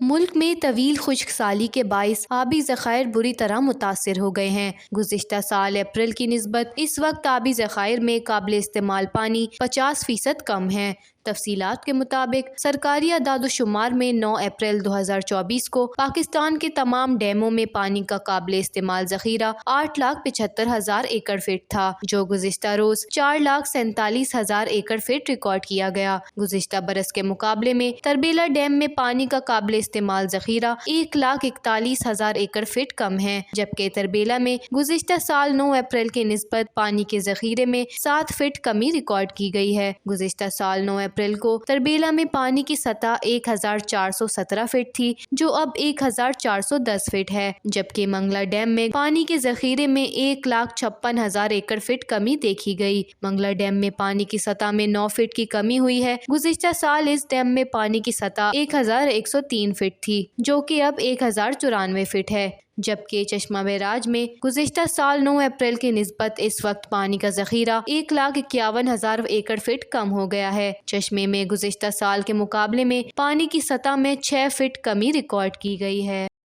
ملک میں طویل خشک سالی کے باعث آبی ذخائر بری طرح متاثر ہو گئے ہیں۔ گزشتہ سال اپریل کی نسبت اس وقت آبی ذخائر میں قابل استعمال پانی 50% کم ہے۔ تفصیلات کے مطابق سرکاری اعداد و شمار میں 9 اپریل 2024 کو پاکستان کے تمام ڈیموں میں پانی کا قابل استعمال ذخیرہ 8,75,000 ایکڑ فٹ تھا، جو گزشتہ روز 4,47,000 ایکڑ فٹ ریکارڈ کیا گیا۔ گزشتہ برس کے مقابلے میں تربیلا ڈیم میں پانی کا قابل استعمال ذخیرہ 1,41,000 ایکڑ فٹ کم ہے، جبکہ تربیلا میں گزشتہ سال 9 اپریل کی نسبت پانی کے ذخیرے میں 7 فٹ کمی ریکارڈ کی گئی ہے۔ گزشتہ سال 9 اپریل کو تربیلا میں پانی کی سطح 1,417 فٹ تھی، جو اب 1,410 فٹ ہے، جبکہ منگلا ڈیم میں پانی کے ذخیرے میں 1,56,000 ایکڑ فٹ کمی دیکھی گئی۔ منگلا ڈیم میں پانی کی سطح میں 9 فٹ کی کمی ہوئی ہے۔ گزشتہ سال اس ڈیم میں پانی کی سطح 1,103 فٹ تھی، جو کہ اب 1,094 فٹ ہے، جبکہ چشمہ بیراج میں گزشتہ سال 9 اپریل کی نسبت اس وقت پانی کا ذخیرہ 1,51,000 ایکڑ فٹ کم ہو گیا ہے۔ چشمے میں گزشتہ سال کے مقابلے میں پانی کی سطح میں 6 فٹ کمی ریکارڈ کی گئی ہے۔